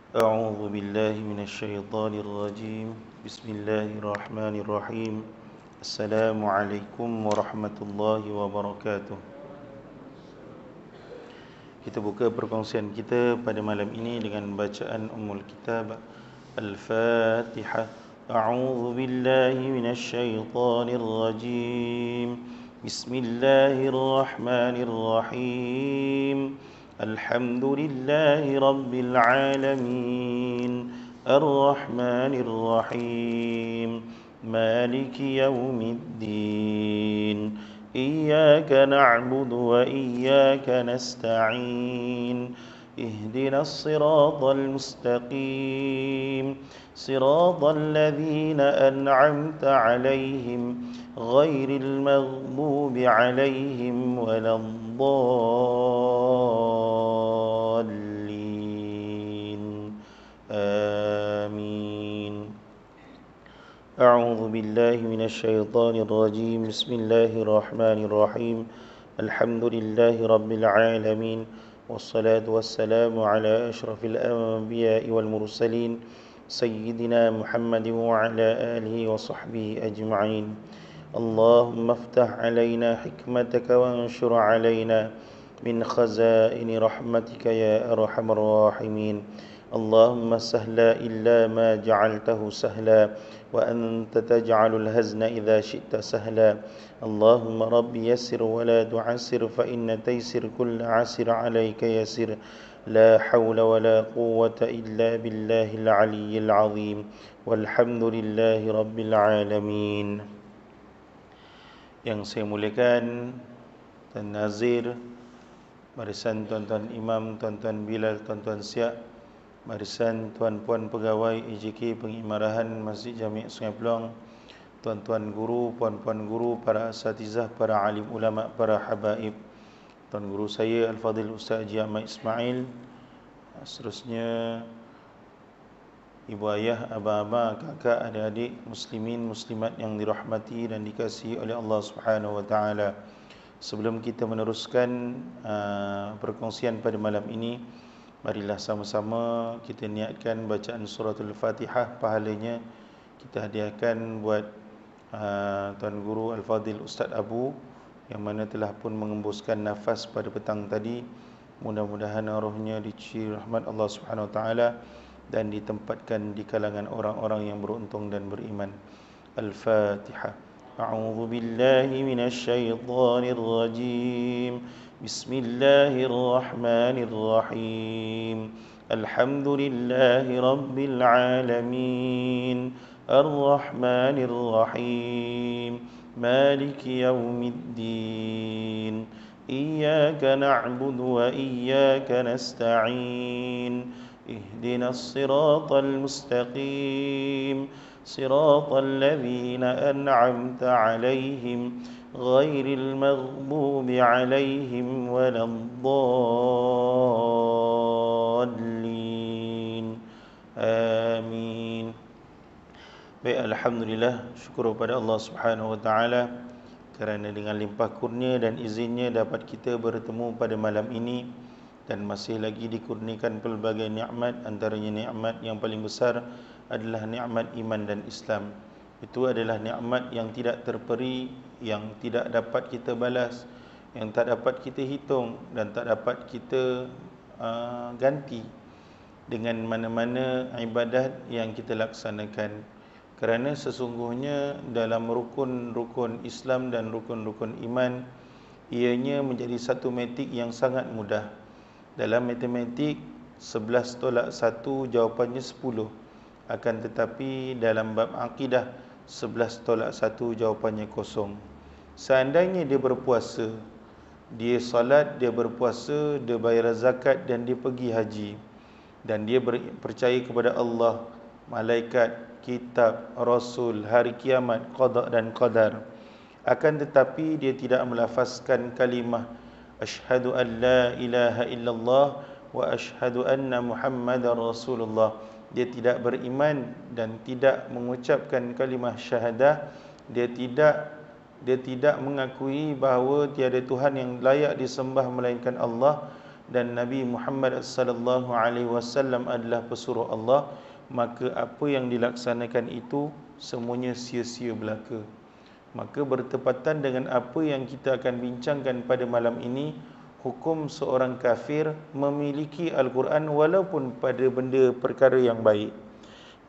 أعوذ بالله من الشيطان الرجيم بسم الله الرحمن الرحيم السلام عليكم ورحمة الله وبركاته. Kita buka perkongsian kita pada malam ini dengan bacaan Ummul Kitab Al-Fatihah. A'udzu billahi minasy syaithanir rajim. Bismillahirrahmanirrahim. Alhamdulillahi rabbil alamin. Ar-Rahmanir Rahim. Maliki yaumiddin. إياك نعبد وإياك نستعين اهدنا الصراط المستقيم صراط الذين أنعمت عليهم غير المغضوب عليهم ولا الضالين آمين. أعوذ بالله من الشيطان الرجيم بسم الله الرحمن الرحيم الحمد لله رب العالمين والصلاة والسلام على أشرف الأنبياء والمرسلين سيدنا محمد وعلى آله وصحبه أجمعين. اللهم افتح علينا حكمتك وانشر علينا من خزائن رحمتك يا أرحم الراحمين. اللهم سهلا إلا ما جعلته سهلا وأنت تجعل الهزن إذا شئت سهلا. اللهم رب يسر ولا تعسر فإن تيسر كل عسر عليك يسر. لا حول ولا قوة إلا بالله العلي العظيم والحمد لله رب العالمين. Yang saya muliakan Tuan Nazir, barisan tuan-tuan imam, tuan-tuan Bilal, tuan-tuan Siak, barisan tuan-puan pegawai EJK Pengimarahan Masjid Jami' Sungai Peluang, tuan-tuan guru, puan-puan guru, para asatizah, para alim ulama, para habaib, tuan guru saya Al-Fadhil Ustaz Haji Ahmad Ismail, seterusnya ibu ayah, abang-abang, kakak, adik-adik, muslimin, muslimat yang dirahmati dan dikasihi oleh Allah Subhanahu wa taala. Sebelum kita meneruskan perkongsian pada malam ini, marilah sama-sama kita niatkan bacaan suratul Fatihah. Pahalanya kita hadiahkan buat Tuan Guru Al-Fadhil Ustaz Abu yang mana telah pun mengembuskan nafas pada petang tadi. Mudah-mudahan rohnya dicuri rahmat Allah Subhanahu wa taala dan ditempatkan di kalangan orang-orang yang beruntung dan beriman. Al-Fatihah. A'udzu billahi minasy syaithanir rajim. Bismillahirrahmanirrahim. Alhamdulillahi rabbil alamin. Ar-Rahmanir Rahim. Maliki yaumiddin. Iyyaka na'budu wa iyyaka nasta'in اهدنا الصراط المستقيم صراط الذين أنعمت عليهم غير المغضوب عليهم ولا الضالين آمين. Baik, alhamdulillah, syukur kepada Allah Subhanahu wa taala kerana dengan limpah kurnia dan izinnya dapat kita bertemu pada malam ini dan masih lagi dikurniakan pelbagai nikmat. Antaranya nikmat yang paling besar adalah nikmat iman dan Islam. Itu adalah nikmat yang tidak terperi, yang tidak dapat kita balas, yang tak dapat kita hitung dan tak dapat kita ganti dengan mana-mana ibadat yang kita laksanakan. Kerana sesungguhnya dalam rukun-rukun Islam dan rukun-rukun iman, ianya menjadi satu matematik yang sangat mudah. Dalam matematik 11 tolak 1 jawapannya 10. Akan tetapi dalam bab akidah 11 tolak 1 jawapannya kosong. Seandainya dia berpuasa, dia salat, dia berpuasa, dia bayar zakat dan dia pergi haji, dan dia percaya kepada Allah, malaikat, kitab, rasul, hari kiamat, qada dan qadar, akan tetapi dia tidak melafazkan kalimah Asyhadu an la ilaha illallah wa asyhadu anna Muhammadar Rasulullah. Dia tidak beriman dan tidak mengucapkan kalimah syahadah. Dia tidak mengakui bahawa tiada Tuhan yang layak disembah melainkan Allah, dan Nabi Muhammad sallallahu alaihi wasallam adalah pesuruh Allah, maka apa yang dilaksanakan itu semuanya sia-sia belaka. Maka bertepatan dengan apa yang kita akan bincangkan pada malam ini, hukum seorang kafir memiliki Al-Quran walaupun pada benda perkara yang baik.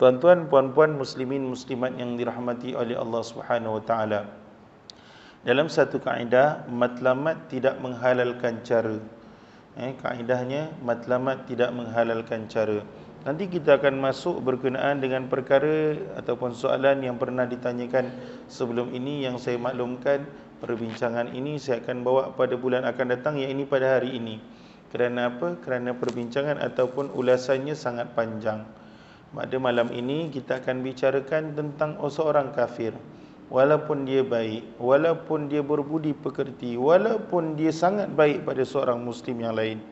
Tuan-tuan, puan-puan, muslimin, muslimat yang dirahmati oleh Allah Subhanahu wa taala. Dalam satu kaedah, matlamat tidak menghalalkan cara. Kaedahnya, matlamat tidak menghalalkan cara. Nanti kita akan masuk berkenaan dengan perkara ataupun soalan yang pernah ditanyakan sebelum ini, yang saya maklumkan perbincangan ini saya akan bawa pada bulan akan datang, yang ini pada hari ini. Kerana apa? Kerana perbincangan ataupun ulasannya sangat panjang. Pada malam ini kita akan bicarakan tentang seorang kafir. Walaupun dia baik, walaupun dia berbudi pekerti, walaupun dia sangat baik pada seorang muslim yang lain,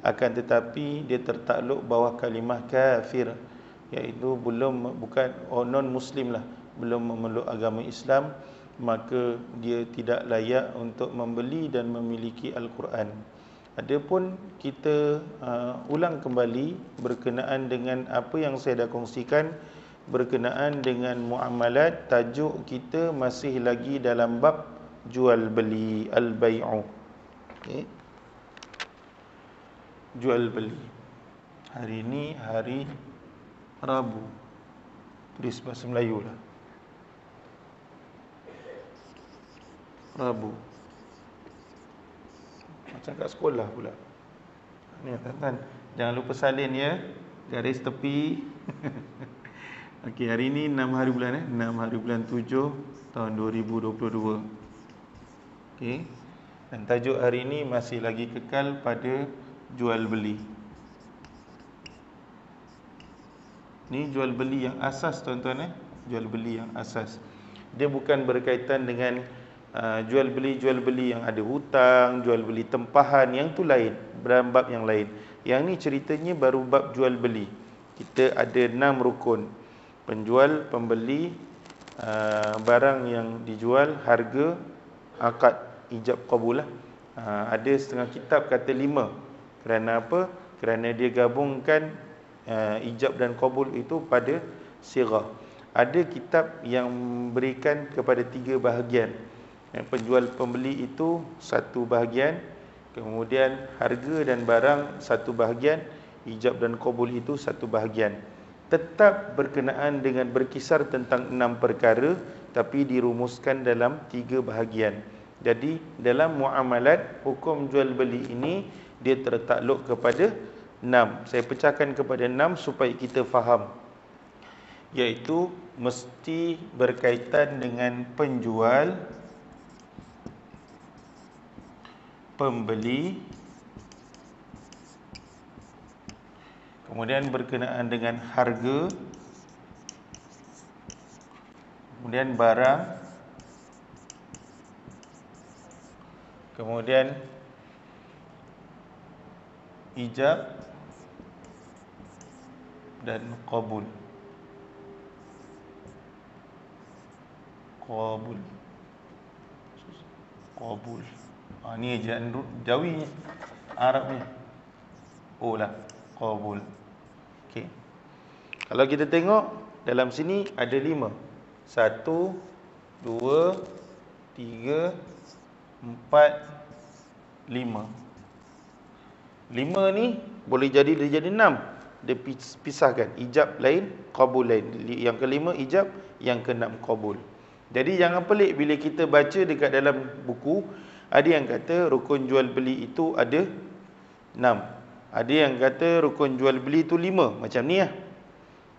akan tetapi dia tertakluk bawah kalimah kafir, iaitu bukan non muslim lah, belum memeluk agama Islam, maka dia tidak layak untuk membeli dan memiliki Al-Quran. Adapun kita ulang kembali berkenaan dengan apa yang saya dah kongsikan berkenaan dengan muamalat. Tajuk kita masih lagi dalam bab jual beli, al-bai'u. Okay. Jual beli. Hari ini hari Rabu. Tulis bahasa Melayu lah. Rabu. Macam kat sekolah pula. Ni tuan-tuan, jangan lupa salin ya. Garis tepi. Okey, hari ini 6 hari bulan 6 hari bulan 7 tahun 2022. Okey. Dan tajuk hari ini masih lagi kekal pada jual beli. Ni jual beli yang asas tuan-tuan Jual beli yang asas. Dia bukan berkaitan dengan jual beli yang ada hutang, jual beli tempahan, yang tu lain, dalam bab yang lain. Yang ni ceritanya baru bab jual beli. Kita ada 6 rukun. Penjual, pembeli, barang yang dijual, harga, akad, ijab qabul lah. Ada setengah kitab kata 5. Kerana apa? Kerana dia gabungkan ijab dan qabul itu pada sirah. Ada kitab yang berikan kepada 3 bahagian. Penjual pembeli itu 1 bahagian, kemudian harga dan barang 1 bahagian, ijab dan qabul itu 1 bahagian. Tetap berkenaan dengan berkisar tentang 6 perkara, tapi dirumuskan dalam 3 bahagian. Jadi dalam muamalat, hukum jual beli ini dia tertakluk kepada 6. Saya pecahkan kepada 6 supaya kita faham. Iaitu mesti berkaitan dengan penjual, pembeli, kemudian berkenaan dengan harga, kemudian barang, kemudian ijab dan qabul. Qabul. Ni ejaan Jawi, Arabnya. Oh lah, qabul. Okey. Kalau kita tengok dalam sini ada 5. 1, 2, 3, 4, 5. 5 ni boleh jadi 6. Dia pisahkan, ijab lain, qabul lain. Yang kelima ijab, yang keenam qabul. Jadi jangan pelik bila kita baca dekat dalam buku, ada yang kata rukun jual beli itu ada 6. Ada yang kata rukun jual beli itu 5, macam ni lah.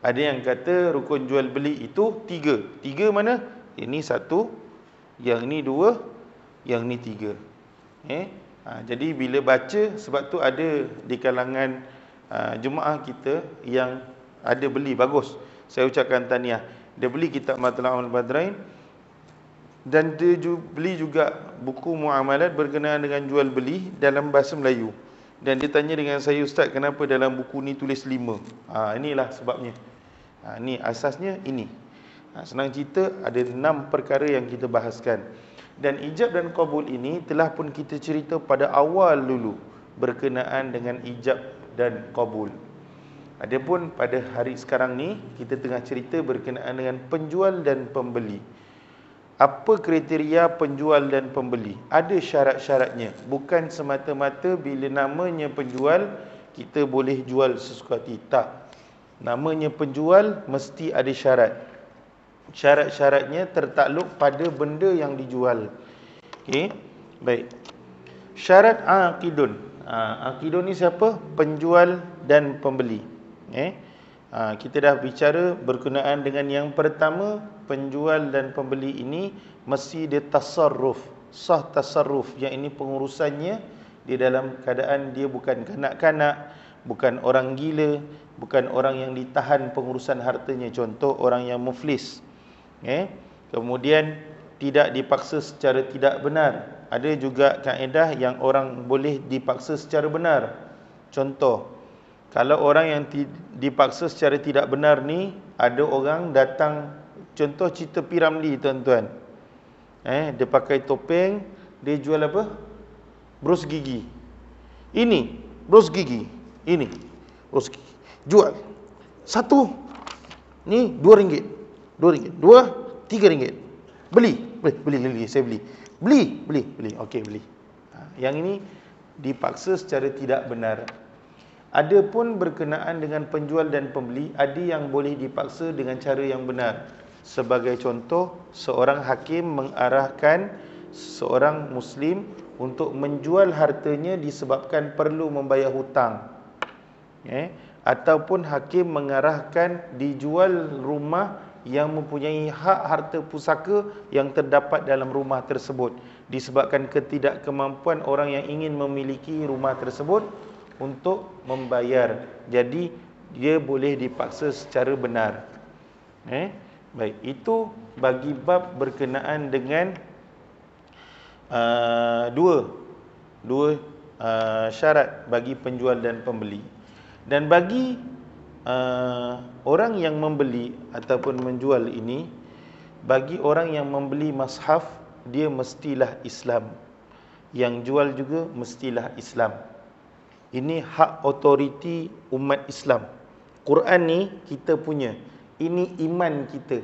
Ada yang kata rukun jual beli itu 3. 3 mana? Ini 1, yang ni 2, yang ni 3. Jadi bila baca, sebab tu ada di kalangan jemaah kita yang ada beli, bagus. Saya ucapkan tahniah. Dia beli kitab Matla'ul Badrain, dan dia beli juga buku muamalat berkenaan dengan jual beli dalam bahasa Melayu. Dan dia tanya dengan saya, Ustaz, kenapa dalam buku ni tulis 5? Inilah sebabnya. Ni asasnya ini. Senang cerita, ada 6 perkara yang kita bahaskan. Dan ijab dan qabul ini telah pun kita cerita pada awal dulu. berkenaan dengan ijab dan qabul. Adapun pada hari sekarang ni kita tengah cerita berkenaan dengan penjual dan pembeli. Apa kriteria penjual dan pembeli? Ada syarat-syaratnya. Bukan semata-mata bila namanya penjual, kita boleh jual sesuka hati. Tak. Namanya penjual, mesti ada syarat. Syarat-syaratnya tertakluk pada benda yang dijual. Okey, baik. Syarat aqidun. Aqidun ni siapa? Penjual dan pembeli. Kita dah bicara berkenaan dengan yang pertama, penjual dan pembeli ini mesti dia tasarruf, sah tasarruf, yang ini pengurusannya di dalam keadaan dia bukan kanak-kanak, bukan orang gila, bukan orang yang ditahan pengurusan hartanya, contoh orang yang muflis. Kemudian tidak dipaksa secara tidak benar. Ada juga kaedah yang orang boleh dipaksa secara benar. Contoh, kalau orang yang dipaksa secara tidak benar ni, ada orang datang, contoh cerita P. Ramlee tuan-tuan. Dia pakai topeng, dia jual apa? Bros gigi. Ini bros gigi. Ini bros gigi. Jual. Satu. Ni RM2. RM2. Dua, RM3. Beli, saya beli. Beli. Okey, beli. Yang ini dipaksa secara tidak benar. Adapun berkenaan dengan penjual dan pembeli, ada yang boleh dipaksa dengan cara yang benar. Sebagai contoh, seorang hakim mengarahkan seorang Muslim untuk menjual hartanya disebabkan perlu membayar hutang. Ataupun hakim mengarahkan dijual rumah yang mempunyai hak harta pusaka yang terdapat dalam rumah tersebut disebabkan ketidakkemampuan orang yang ingin memiliki rumah tersebut untuk membayar. Jadi dia boleh dipaksa secara benar. Baik, itu bagi bab berkenaan dengan dua syarat bagi penjual dan pembeli. Dan bagi orang yang membeli ataupun menjual ini, bagi orang yang membeli mashaf, dia mestilah Islam. Yang jual juga mestilah Islam. Ini hak otoriti umat Islam. Quran ni kita punya. Ini iman kita.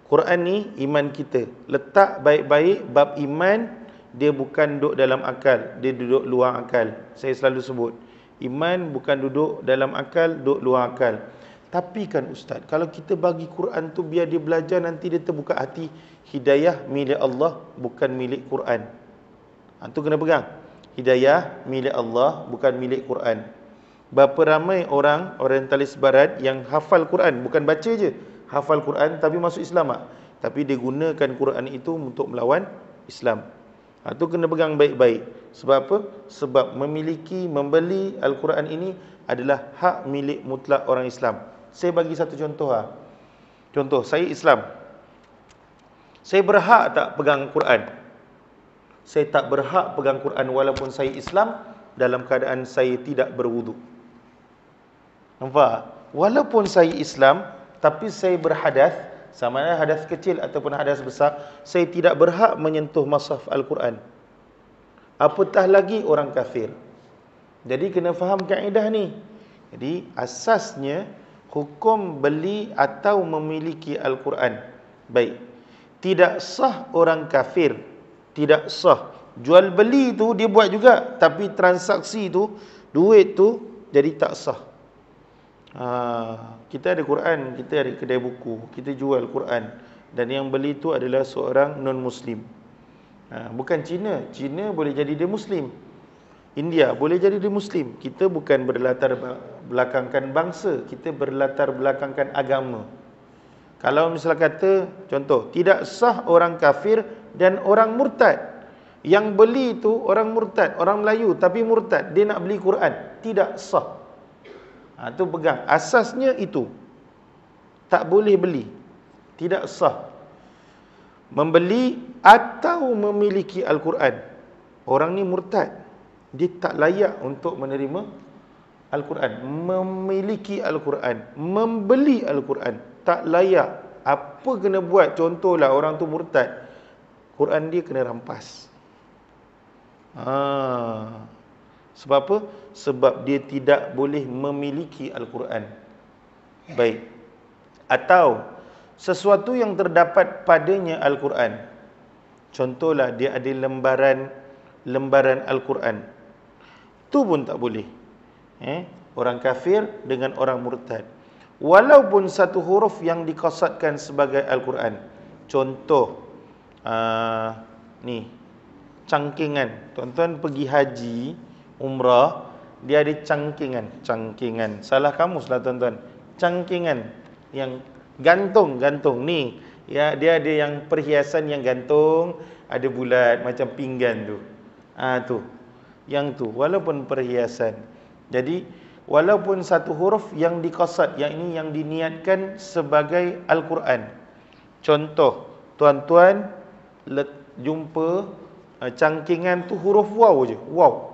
Quran ni iman kita. Letak baik-baik bab iman, dia bukan duduk dalam akal, dia duduk luar akal. Saya selalu sebut, iman bukan duduk dalam akal, duduk luar akal. Tapi kan Ustaz, kalau kita bagi Quran tu biar dia belajar, nanti dia terbuka hati. Hidayah milik Allah, bukan milik Quran. Tu kena pegang. Hidayah milik Allah, bukan milik Quran. Berapa ramai orang orientalis barat yang hafal Quran, bukan baca je, hafal Quran tapi masuk Islam tak? Tapi dia gunakan Quran itu untuk melawan Islam. Tu kena pegang baik-baik. Sebab apa? Sebab membeli Al-Quran ini adalah hak milik mutlak orang Islam. Saya bagi satu contoh. Contoh, saya Islam. Saya berhak tak pegang Quran? Saya tak berhak pegang Quran walaupun saya Islam dalam keadaan saya tidak berwuduk. Nampak? Walaupun saya Islam tapi saya berhadas, sama ada hadas kecil ataupun hadas besar, saya tidak berhak menyentuh mushaf Al-Quran. Apatah lagi orang kafir. Jadi kena faham kaedah ni. Jadi asasnya hukum beli atau memiliki Al-Quran. Baik. Tidak sah orang kafir, tidak sah. Jual beli tu dia buat juga, tapi transaksi tu, duit tu jadi tak sah. Kita ada Quran, kita ada kedai buku, kita jual Quran, dan yang beli tu adalah seorang non-Muslim. Bukan Cina. Cina boleh jadi dia Muslim, India boleh jadi dia Muslim. Kita bukan berlatar belakangkan bangsa, kita berlatar belakangkan agama. Kalau misalnya kata, contoh, tidak sah orang kafir dan orang murtad. Yang beli tu orang murtad, orang Melayu tapi murtad, dia nak beli Quran, tidak sah. Tu pegang. Asasnya itu. Tak boleh beli. Tidak sah. Membeli atau memiliki Al-Quran. Orang ni murtad, dia tak layak untuk menerima Al-Quran. Memiliki Al-Quran, membeli Al-Quran, tak layak. Apa kena buat? Contohlah orang tu murtad, Quran dia kena rampas. Sebab apa? Sebab dia tidak boleh memiliki Al-Quran. Baik. Atau sesuatu yang terdapat padanya Al-Quran. Contohlah dia ada lembaran Al-Quran. Itu pun tak boleh. Orang kafir dengan orang murtad. Walaupun satu huruf yang dikosadkan sebagai Al-Quran. Contoh, ni, cangkingan. Tuan-tuan pergi haji, umrah, dia ada cangkingan. Salah kamus lah tuan-tuan. Cangkingan yang gantung ni. Ya, dia ada yang perhiasan yang gantung, ada bulat macam pinggan tu. Tu. Yang tu walaupun perhiasan. Jadi walaupun satu huruf yang diqasad, yang ini yang diniatkan sebagai Al-Quran. Contoh, tuan-tuan jumpa cangkingan tu huruf waw je, waw.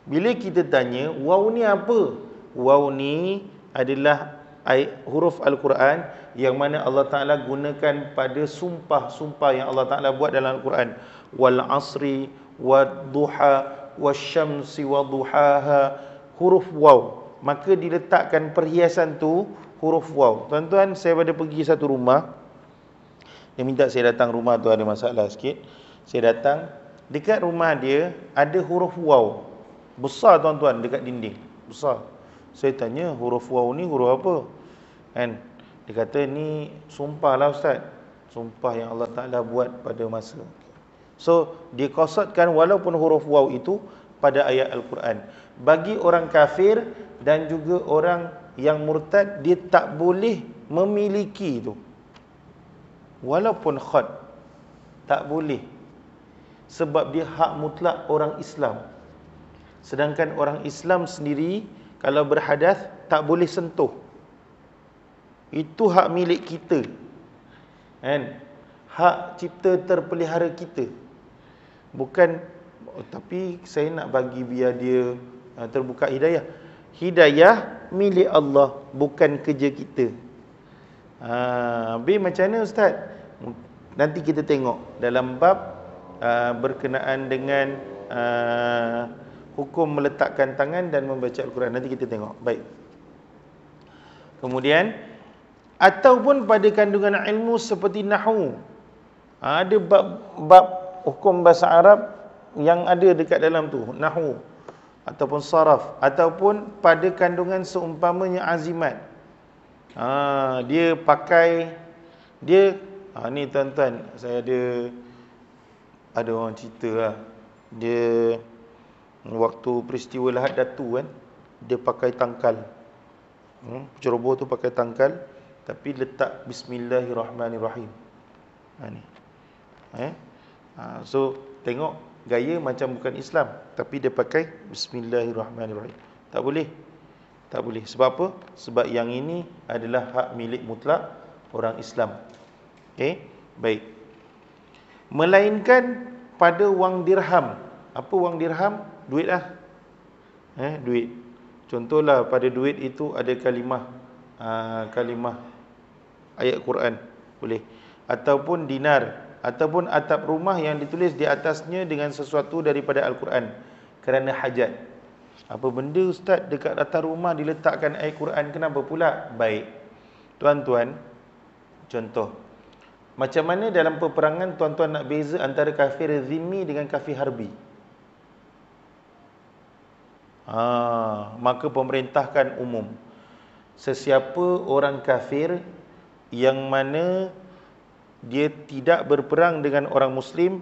Bila kita tanya, waw ni apa? Waw ni adalah huruf Al-Quran yang mana Allah Ta'ala gunakan pada sumpah-sumpah yang Allah Ta'ala buat dalam Al-Quran. Wal asri, wad duha, wasyamsi waduhaha, huruf waw. Maka diletakkan perhiasan tu huruf waw. Tuan-tuan, saya pada pergi satu rumah, dia minta saya datang rumah tu, ada masalah sikit. Saya datang, dekat rumah dia ada huruf waw besar tuan-tuan, dekat dinding besar. Saya tanya, huruf waw ni huruf apa? Kan? Dia kata, ni sumpah lah Ustaz, sumpah yang Allah Ta'ala buat pada masa. So, dia qasadkan walaupun huruf waw itu pada ayat Al-Quran. Bagi orang kafir dan juga orang yang murtad, dia tak boleh memiliki itu. Walaupun khat, tak boleh. Sebab dia hak mutlak orang Islam. Sedangkan orang Islam sendiri, kalau berhadas, tak boleh sentuh. Itu hak milik kita. Kan? Hak cipta terpelihara kita. Bukan, tapi saya nak bagi biar dia terbuka hidayah. Hidayah milik Allah, bukan kerja kita. Habis macam mana Ustaz? Nanti kita tengok dalam bab berkenaan dengan hukum meletakkan tangan dan membaca Al-Quran. Nanti kita tengok. Baik. Kemudian, ataupun pada kandungan ilmu seperti nahwu. Ada bab hukum bahasa Arab yang ada dekat dalam tu, nahwu ataupun saraf, ataupun pada kandungan seumpamanya azimat. Dia pakai ni tuan-tuan, saya ada orang cerita lah. Dia waktu peristiwa Lahad Datu kan, dia pakai tangkal. Penceroboh tu pakai tangkal, tapi letak Bismillahirrahmanirrahim. So tengok gaya macam bukan Islam, tapi dia pakai Bismillahirrahmanirrahim. Tak boleh. Tak boleh. Sebab apa? Sebab yang ini adalah hak milik mutlak orang Islam. Okey, baik. Melainkan pada wang dirham. Apa wang dirham? Duit lah. Duit. Contohlah pada duit itu ada kalimah ayat Quran, boleh. Ataupun dinar, ataupun atap rumah yang ditulis di atasnya dengan sesuatu daripada Al-Quran kerana hajat. Apa benda Ustaz dekat atas rumah diletakkan ayat Quran, kenapa pula? Baik. Tuan-tuan, contoh, macam mana dalam peperangan tuan-tuan nak beza antara kafir zimmi dengan kafir harbi? Maka pemerintahkan umum, sesiapa orang kafir yang mana dia tidak berperang dengan orang Muslim,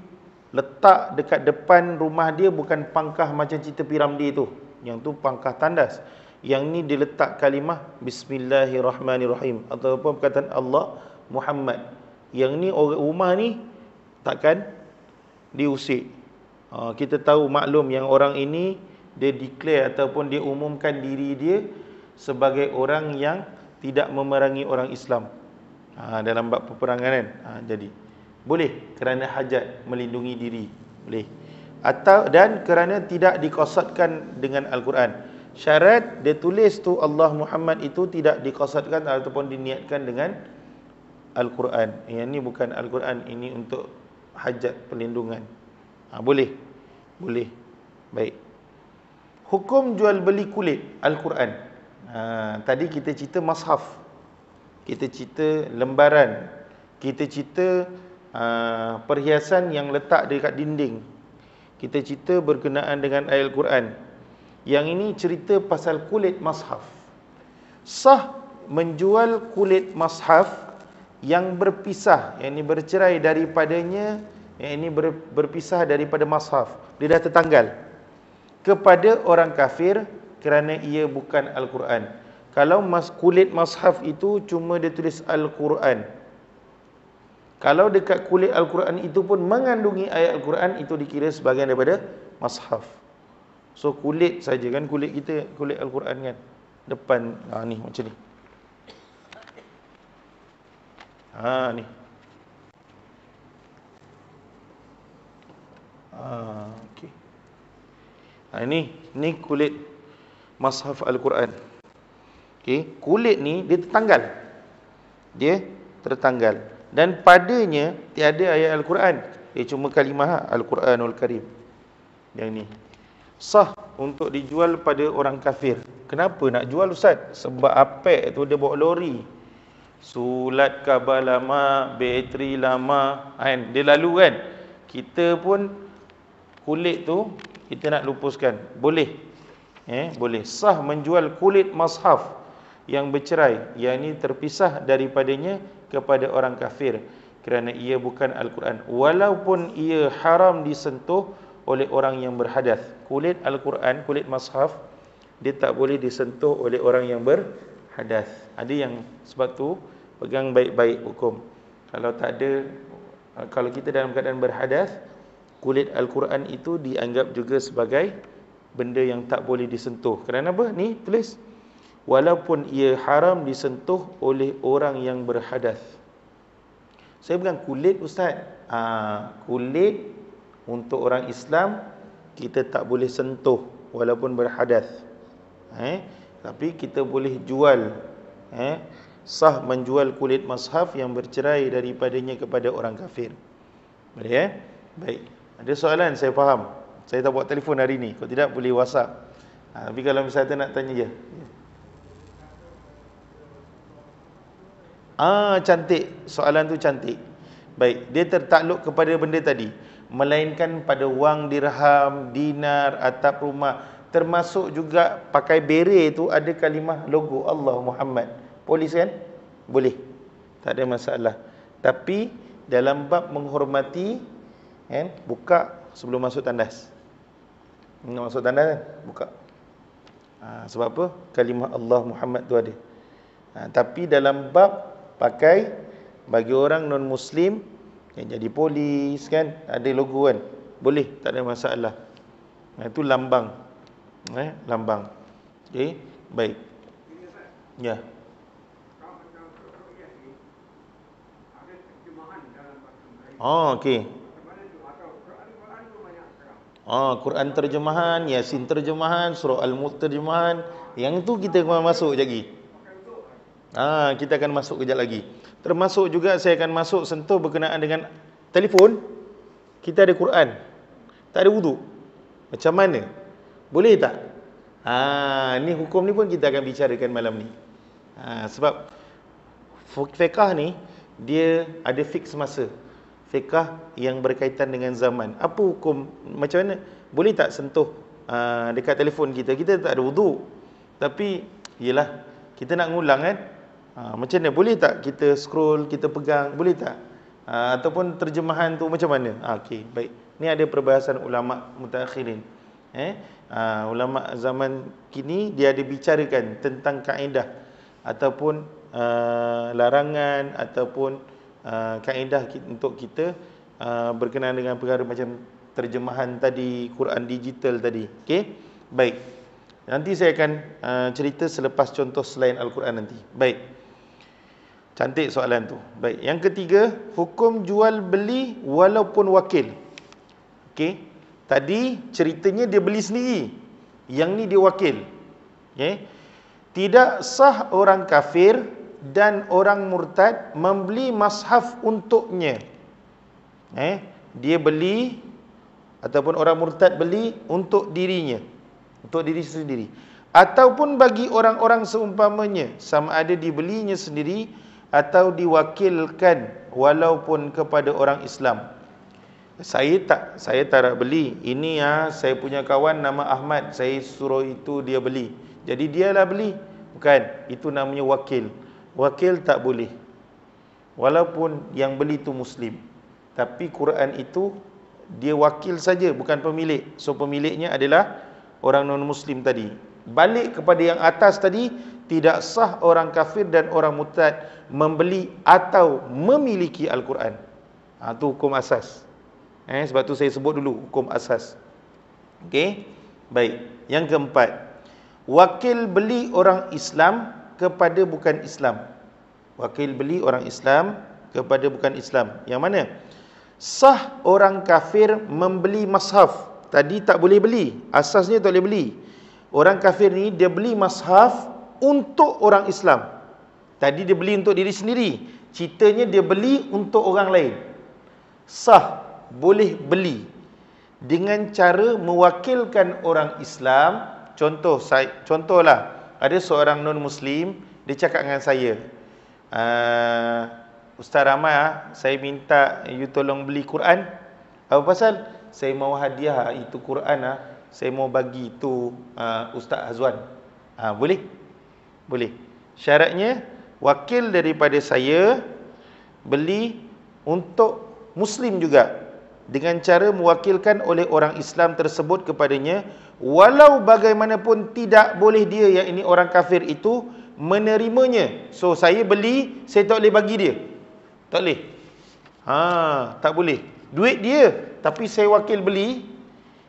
letak dekat depan rumah dia bukan pangkah macam cerita Piramli tu, yang tu pangkah tandas. Yang ni dia letak kalimah Bismillahirrahmanirrahim ataupun perkataan Allah Muhammad. Yang ni orang rumah ni takkan diusik. Kita tahu maklum yang orang ini dia declare ataupun dia umumkan diri dia sebagai orang yang tidak memerangi orang Islam dalam bab peperangan kan. Jadi boleh kerana hajat, melindungi diri, boleh. Atau dan kerana tidak diqasadkan dengan Al-Quran. Syarat dia tulis tu Allah Muhammad itu tidak diqasadkan ataupun diniatkan dengan Al-Quran. Yang ni bukan Al-Quran, ini untuk hajat, perlindungan. Boleh. Boleh. Baik. Hukum jual beli kulit Al-Quran. Tadi kita cerita mushaf, kita cerita lembaran, kita cerita perhiasan yang letak dekat dinding, kita cerita berkenaan dengan ayat Al-Quran. Yang ini cerita pasal kulit mushaf. Sah menjual kulit mushaf yang berpisah, yang ini bercerai daripadanya, yang ini berpisah daripada mushaf, dia dah tertanggal, kepada orang kafir kerana ia bukan Al-Quran. Kalau kulit mushaf itu cuma dia tulis Al-Quran, kalau dekat kulit Al-Quran itu pun mengandungi ayat Al-Quran, itu dikira sebahagian daripada mushaf. So kulit saja kan, kulit kita, kulit Al-Quran kan, depan ni macam ni. Ni. Okey. Ini kulit mushaf Al-Quran. Okey, kulit ni dia tertanggal. Dia tertanggal dan padanya tiada ayat Al-Quran. Dia cuma kalimah Al-Quranul Karim. Yang ni sah untuk dijual pada orang kafir. Kenapa nak jual, Ustaz? Sebab apek tu dia bawa lori, sulat khabar lama, bateri lama kan, dia lalu kan. Kita pun kulit tu kita nak lupuskan, boleh. Boleh. Sah menjual kulit mushaf yang bercerai, yang ini terpisah daripadanya kepada orang kafir kerana ia bukan Al-Quran, walaupun ia haram disentuh oleh orang yang berhadas. Kulit Al-Quran, kulit mushaf, dia tak boleh disentuh oleh orang yang berhadas. Ada yang sebab tu pegang baik-baik hukum. Kalau tak ada, kalau kita dalam keadaan berhadas, kulit Al-Quran itu dianggap juga sebagai benda yang tak boleh disentuh. Kerana apa? Ni tulis, walaupun ia haram disentuh oleh orang yang berhadas. Saya bilang kulit, Ustaz. Kulit untuk orang Islam kita tak boleh sentuh walaupun berhadas. Tapi kita boleh jual. Sah menjual kulit mushaf yang bercerai daripadanya kepada orang kafir. Boleh Baik. Ada soalan, saya faham. Saya tak buat telefon hari ni. Kalau tidak boleh WhatsApp. Tapi kalau misalnya nak tanya je. Cantik. Soalan tu cantik. Baik. Dia tertakluk kepada benda tadi, melainkan pada wang, dirham, dinar, atap rumah. Termasuk juga pakai beret tu ada kalimah logo Allah Muhammad. Polis kan? Boleh. Tak ada masalah. Tapi dalam bab menghormati, buka sebelum masuk tandas. Nak masuk tandas kan? Buka. Sebab apa? Kalimah Allah Muhammad tu ada. Tapi dalam bab pakai, bagi orang non-Muslim yang jadi polis kan, ada logo kan, boleh, tak ada masalah. Itu lambang. Lambang. Okey, baik. Ya. Okey. Quran terjemahan, Yasin terjemahan, Surah Al-Mulk terjemahan. Yang tu kita akan masuk lagi. Kita akan masuk kejap lagi. Termasuk juga saya akan masuk sentuh berkenaan dengan telefon. Kita ada Quran, tak ada wuduk. Macam mana? Boleh tak? Ni hukum ni pun kita akan bicarakan malam ni. Sebab fiqh ni dia ada fix masa. Fiqh yang berkaitan dengan zaman. Apa hukum, macam mana? Boleh tak sentuh dekat telefon kita? Kita tak ada wuduk, tapi yelah, kita nak ngulang kan? Macam mana? Boleh tak kita scroll, kita pegang? Boleh tak? Ataupun terjemahan tu macam mana? Okey, baik. Ni ada perbahasan ulama mutakhirin. Ulama zaman kini dia ada bicarakan tentang kaedah ataupun larangan ataupun kaedah untuk kita berkenaan dengan perkara macam terjemahan tadi, Quran digital tadi. Okey, baik. Nanti saya akan cerita selepas contoh selain Al-Quran nanti. Baik. Cantik soalan tu. Baik. Yang ketiga, hukum jual beli walaupun wakil. Okey. Tadi ceritanya dia beli sendiri. Yang ni dia wakil. Okey. Tidak sah orang kafir dan orang murtad membeli mushaf untuknya. Dia beli ataupun orang murtad beli untuk dirinya, untuk diri sendiri, ataupun bagi orang-orang seumpamanya, sama ada dibelinya sendiri atau diwakilkan walaupun kepada orang Islam. Saya tak nak beli. Ini saya punya kawan nama Ahmad, saya suruh itu dia beli. Jadi dialah beli. Bukan, itu namanya wakil. Wakil tak boleh. Walaupun yang beli itu Muslim. Tapi Quran itu dia wakil saja, bukan pemilik. So pemiliknya adalah orang non-Muslim tadi. Balik kepada yang atas tadi, tidak sah orang kafir dan orang murtad membeli atau memiliki Al-Quran. Itu hukum asas. Sebab tu saya sebut dulu hukum asas. Okey, baik. Yang keempat, wakil beli orang Islam kepada bukan Islam. Wakil beli orang Islam kepada bukan Islam. Yang mana? Sah orang kafir membeli mashaf. Tadi tak boleh beli. Asasnya tak boleh beli. Orang kafir ni dia beli mashaf untuk orang Islam. Tadi dia beli untuk diri sendiri. Ceritanya dia beli untuk orang lain. Sah, boleh beli dengan cara mewakilkan orang Islam. Contohlah, ada seorang non-Muslim, dia cakap dengan saya, Ustaz Rahmat, saya minta you tolong beli Quran. Apa pasal? Saya mau hadiah itu Quran, saya mau bagi itu Ustaz Azwan. Boleh? Boleh. Syaratnya wakil daripada saya beli untuk Muslim juga, dengan cara mewakilkan oleh orang Islam tersebut kepadanya, walau bagaimanapun tidak boleh dia, yang ini orang kafir itu, menerimanya. So saya beli, saya tak boleh bagi dia. Tak boleh. Tak boleh. Duit dia, tapi saya wakil beli.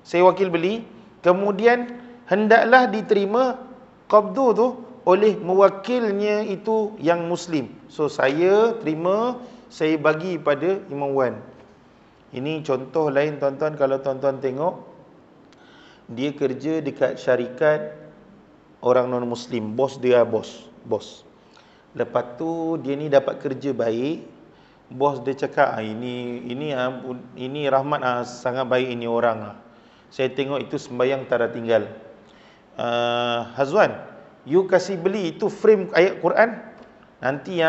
Saya wakil beli, kemudian hendaklah diterima qabdu tu oleh mewakilnya itu yang Muslim. So saya terima, saya bagi pada Imam Wan. Ini contoh lain tuan-tuan. Kalau tuan-tuan tengok, dia kerja dekat syarikat orang non-Muslim. Bos dia bos. Lepas tu dia ni dapat kerja baik. Bos dia cakap, ini Rahmat sangat baik ini orang. Saya tengok itu sembahyang tak ada tinggal. Hazwan, you kasih beli itu frame ayat Quran. Nanti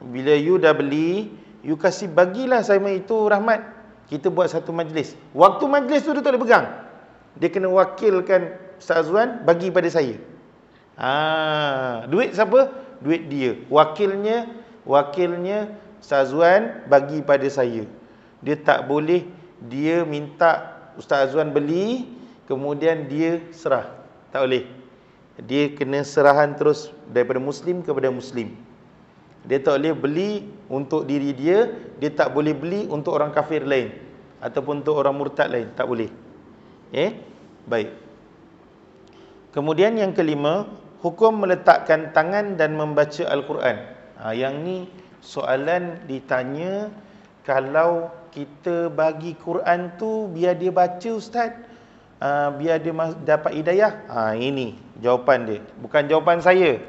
bila you dah beli, you kasih bagilah sama itu Rahmat. Kita buat satu majlis. Waktu majlis tu dia tak boleh pegang. Dia kena wakilkan Ustaz Azwan bagi pada saya. Duit siapa? Duit dia. Wakilnya Ustaz Azwan bagi pada saya. Dia tak boleh dia minta Ustaz Azwan beli, kemudian dia serah. Tak boleh. Dia kena serahan terus daripada Muslim kepada Muslim. Dia tak boleh beli untuk diri dia, dia tak boleh beli untuk orang kafir lain ataupun untuk orang murtad lain, tak boleh. Baik. Kemudian yang kelima, hukum meletakkan tangan dan membaca Al-Quran. Yang ni soalan ditanya, kalau kita bagi Quran tu biar dia baca Ustaz, biar dia dapat hidayah. Ini jawapan dia, bukan jawapan saya.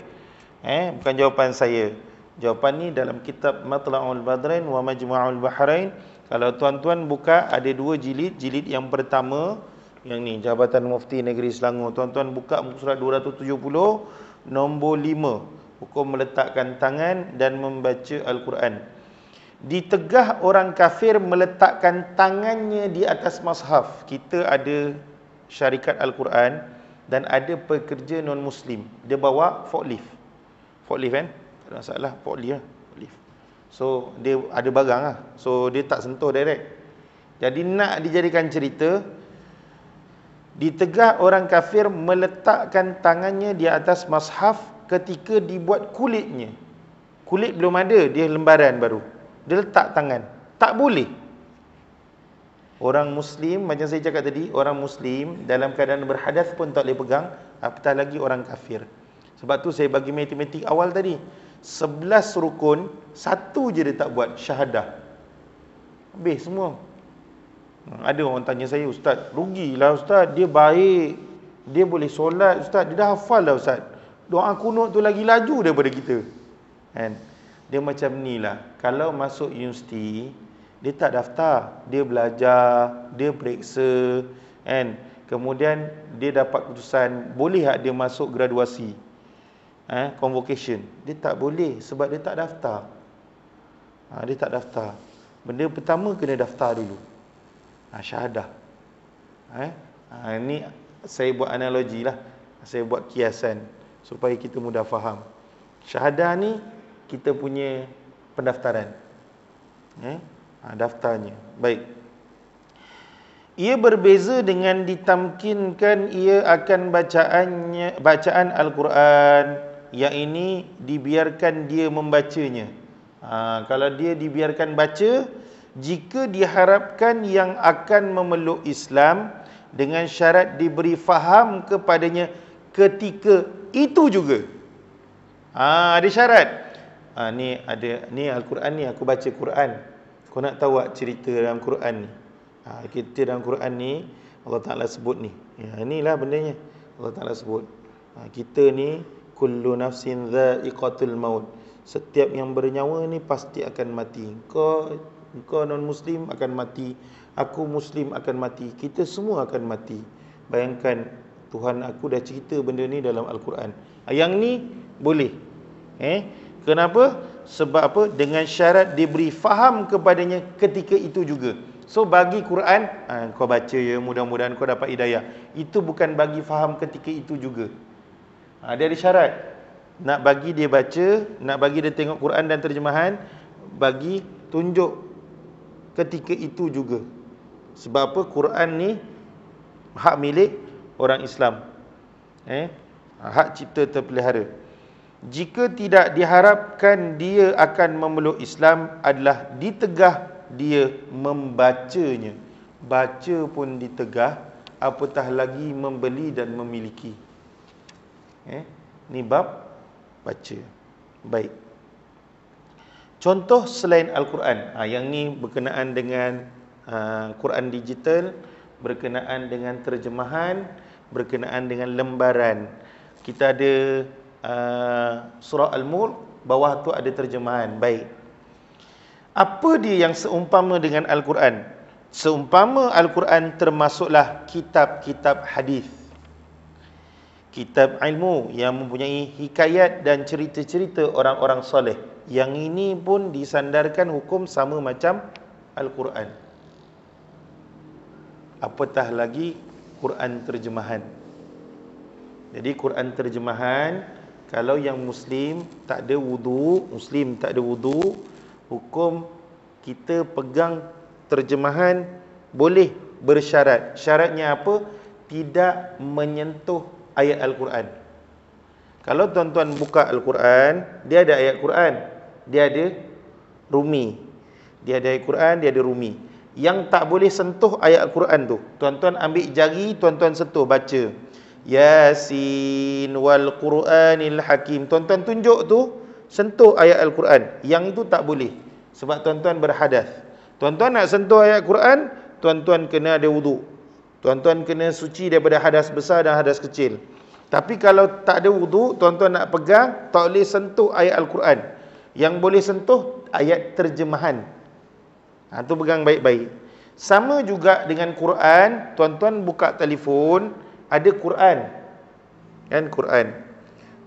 Bukan jawapan saya. Jawapan ni dalam kitab Matla'ul Badrain wa Majma'ul Bahrain. Kalau tuan-tuan buka, ada 2 jilid. Jilid yang pertama, yang ni, Jabatan Mufti Negeri Selangor. Tuan-tuan buka muka surat 270, nombor 5. Hukum meletakkan tangan dan membaca Al-Quran. Ditegah orang kafir meletakkan tangannya di atas mashaf. Kita ada syarikat Al-Quran dan ada pekerja non-Muslim. Dia bawa forklift. Forklift kan? Tak ada masalah, forklift. So dia ada barang lah. So dia tak sentuh direct. Jadi nak dijadikan cerita, ditegah orang kafir meletakkan tangannya di atas mashaf ketika dibuat kulitnya. Kulit belum ada, dia lembaran baru. Dia letak tangan. Tak boleh. Orang Muslim, macam saya cakap tadi, orang Muslim dalam keadaan berhadas pun tak boleh pegang, apatah lagi orang kafir. Sebab tu saya bagi matematik awal tadi. 11 rukun, 1 je dia tak buat, syahadah. Habis semua. Ada orang tanya saya, Ustaz, rugilah Ustaz, dia baik, dia boleh solat Ustaz, dia dah hafal dah Ustaz, doa kunut tu lagi laju daripada kita. Kan? Dia macam ni lah. Kalau masuk universiti, Dia tak daftar, dia belajar, dia periksa, kan? Kemudian dia dapat keputusan boleh tak dia masuk graduasi, convocation. Dia tak boleh sebab dia tak daftar. Dia tak daftar. Benda pertama kena daftar dulu. Syahadah. Ini saya buat analogi lah. Saya buat kiasan supaya kita mudah faham. Syahadah ni kita punya pendaftaran. Daftarnya. Baik. Ia berbeza dengan ditamkinkan ia akan bacaan Al-Quran, yang ini dibiarkan dia membacanya. Kalau dia dibiarkan baca, jika diharapkan yang akan memeluk Islam dengan syarat diberi faham kepadanya ketika itu juga. Ada syarat. Ni Al-Quran ni, aku baca Quran. Kau nak tahu tak cerita dalam Quran ni? Kita dalam Quran ni Allah Ta'ala sebut ni. Inilah bendanya Allah Ta'ala sebut. Kita ni kullu nafsin dha'iqatul maut. Setiap yang bernyawa ni pasti akan mati. Engkau non-muslim akan mati. Aku muslim akan mati. Kita semua akan mati. Bayangkan Tuhan aku dah cerita benda ni dalam Al-Quran. Yang ni boleh. Kenapa? Sebab apa? Dengan syarat diberi faham kepadanya ketika itu juga. So bagi Quran, kau baca ya, mudah-mudahan kau dapat hidayah. Itu bukan bagi faham ketika itu juga. Dia ada syarat. Nak bagi dia baca, nak bagi dia tengok Quran dan terjemahan, bagi tunjuk ketika itu juga. Sebab apa? Quran ni hak milik orang Islam. Hak cipta terpelihara. Jika tidak diharapkan dia akan memeluk Islam adalah ditegah dia membacanya. Baca pun ditegah, apatah lagi membeli dan memiliki. Ni bab baca. Baik. Contoh selain Al-Quran. Yang ni berkenaan dengan Quran digital, berkenaan dengan terjemahan, berkenaan dengan lembaran. Kita ada surah Al-Mulk, bawah tu ada terjemahan. Baik. Apa dia yang seumpama dengan Al-Quran? Seumpama Al-Quran termasuklah kitab-kitab hadis, kitab ilmu yang mempunyai hikayat dan cerita-cerita orang-orang soleh. Yang ini pun disandarkan hukum sama macam Al-Quran. Apatah lagi Quran terjemahan. Jadi Quran terjemahan, kalau yang Muslim tak ada wudu, hukum kita pegang terjemahan boleh bersyarat. Syaratnya apa? Tidak menyentuh ayat Al-Quran. Kalau tuan-tuan buka Al-Quran, dia ada ayat Quran, dia ada rumi. Dia ada ayat Quran, dia ada rumi. Yang tak boleh sentuh ayat Al-Quran tu, tuan-tuan ambil jari, tuan-tuan sentuh, baca Yasin wal Quranil Hakim. Tuan-tuan tunjuk tu, sentuh ayat Al-Quran. Yang itu tak boleh, sebab tuan-tuan berhadas. Tuan-tuan nak sentuh ayat Quran, tuan-tuan kena ada wudu. Tuan-tuan kena suci daripada hadas besar dan hadas kecil. Tapi kalau tak ada wudu, tuan-tuan nak pegang, tak boleh sentuh ayat Al-Quran. Yang boleh sentuh ayat terjemahan. Tu pegang baik-baik. Sama juga dengan Quran. Tuan-tuan buka telefon, ada Quran, kan, Quran.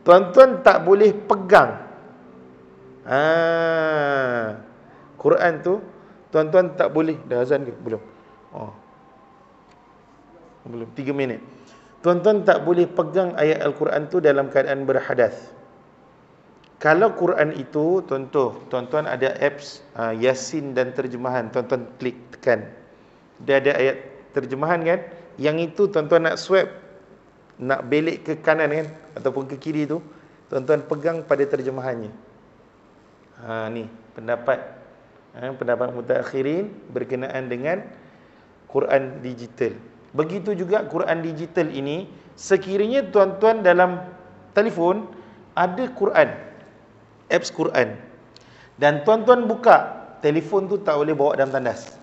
Tuan-tuan tak boleh pegang. Quran tu tuan-tuan tak boleh. Dah azan ke? Belum. Belum, 3 minit. Tuan-tuan tak boleh pegang ayat Al-Quran tu dalam keadaan berhadas. Kalau Quran itu, tuan-tuan ada apps Yasin dan terjemahan, tuan-tuan klik, tekan. Dia ada ayat terjemahan kan? Yang itu tuan-tuan nak swipe, nak belik ke kanan kan, ataupun ke kiri tu, tuan-tuan pegang pada terjemahannya. Ni pendapat mutaakhirin berkenaan dengan Quran digital. Begitu juga Quran digital ini, sekiranya tuan-tuan dalam telefon ada Quran, apps Quran, dan tuan-tuan buka, telefon tu tak boleh bawa dalam tandas.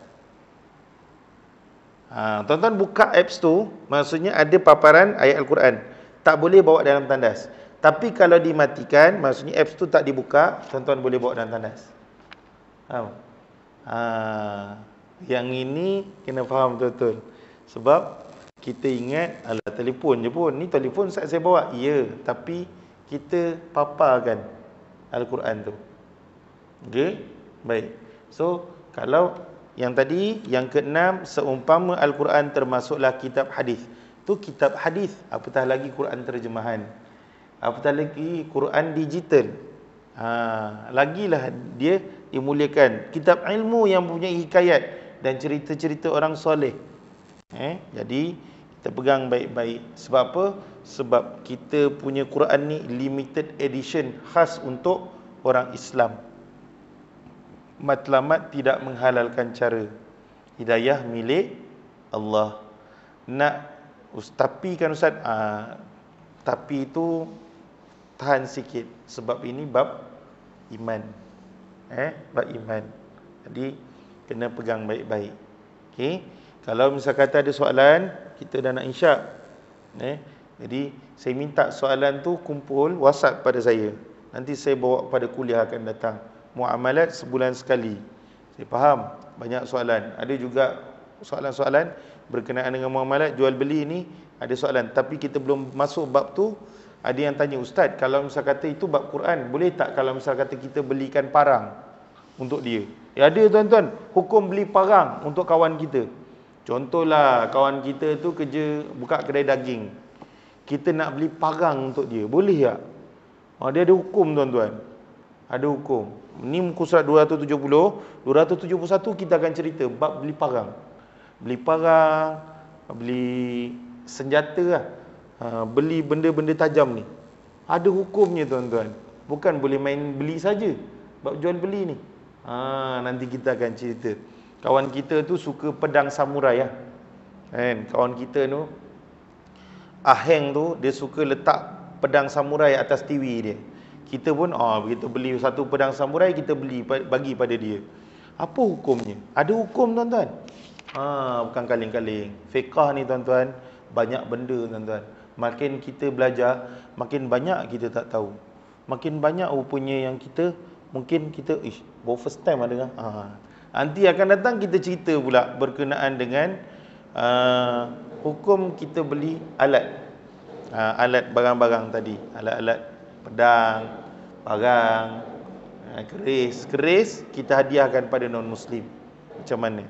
Tuan-tuan buka apps tu, maksudnya ada paparan ayat Al-Quran, tak boleh bawa dalam tandas. Tapi kalau dimatikan, maksudnya apps tu tak dibuka, tuan-tuan boleh bawa dalam tandas. Yang ini kena faham betul-betul. Sebab kita ingat, alah telefon je pun. Ni telefon saya bawa. Ya, tapi kita paparkan Al-Quran tu. Okey? Baik. So, kalau yang tadi, yang keenam, seumpama Al-Quran termasuklah kitab hadis. Tu kitab hadis, apatah lagi Quran terjemahan. Apatah lagi Quran digital. Lagilah dia dimuliakan. Kitab ilmu yang punya hikayat dan cerita-cerita orang soleh. Jadi kita pegang baik-baik. Sebab apa? Sebab kita punya Quran ni limited edition, khas untuk orang Islam. Matlamat tidak menghalalkan cara. Hidayah milik Allah. Tapi kan Ustaz, tapi itu tahan sikit. Sebab ini bab iman. Bab iman. Jadi kena pegang baik-baik. Okey. Kalau misal kata ada soalan, kita dah nak insya'. Jadi saya minta soalan tu kumpul WhatsApp pada saya. Nanti saya bawa pada kuliah akan datang. Muamalat sebulan sekali. Saya faham banyak soalan. Ada juga soalan-soalan berkenaan dengan muamalat jual beli ni, ada soalan. Tapi kita belum masuk bab tu. Ada yang tanya, Ustaz, kalau misal kata itu bab Quran, boleh tak kalau misal kata kita belikan parang untuk dia? Ada tuan-tuan, hukum beli parang untuk kawan kita. Contohlah kawan kita tu kerja buka kedai daging. Kita nak beli parang untuk dia, boleh tak? Dia ada hukum tuan-tuan. Ada hukum. Ni muka surat 270, 271 kita akan cerita bab beli parang. Beli parang, beli senjata lah. Beli benda-benda tajam ni. Ada hukumnya tuan-tuan. Bukan boleh main beli saja. Bab jual beli ni. Nanti kita akan cerita. Kawan kita tu suka pedang samurai lah. Kawan kita tu, Aheng tu, dia suka letak pedang samurai atas TV dia. Kita pun, begitu beli satu pedang samurai, kita bagi pada dia. Apa hukumnya? Ada hukum tuan-tuan. Bukan kaling-kaling. Fiqah ni tuan-tuan, banyak benda tuan-tuan. Makin kita belajar, makin banyak kita tak tahu. Makin banyak rupanya yang kita, mungkin kita, baru first time ada kan? Nanti akan datang kita cerita pula berkenaan dengan hukum kita beli alat. Alat barang-barang tadi. Alat-alat pedang, parang, keris kita hadiahkan pada non-Muslim. Macam mana?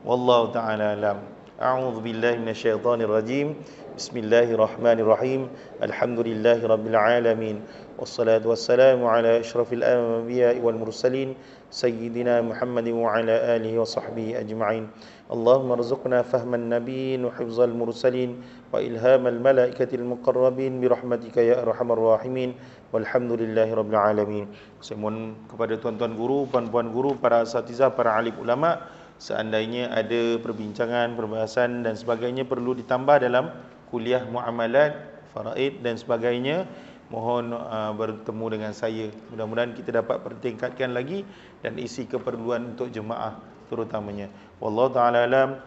Wallahu ta'ala alam. A'udzu billahi minasyaitonir rajim. Bismillahirrahmanirrahim. Alhamdulillahi rabbil alamin. Wassalatu wassalamu ala asyrafil anbiya'i wal mursalin sayyidina Muhammadin wa ala alihi wa sahbihi ajma'in. Allahumma rzuqna fahman nabiyyin wa hifzal mursalin wa ilhamal malaikatil muqarrabin birahmatika ya arhamar rahimin. Walhamdulillahi rabbil alamin. Saya mohon kepada tuan-tuan guru, puan-puan guru, para asatizah, para alim ulama, seandainya ada perbincangan, perbahasan dan sebagainya perlu ditambah dalam kuliah muamalat, faraid dan sebagainya, mohon bertemu dengan saya. Mudah-mudahan kita dapat pertingkatkan lagi dan isi keperluan untuk jemaah terutamanya. Wallahu ta'ala alam.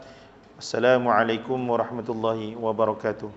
Assalamualaikum warahmatullahi wabarakatuh.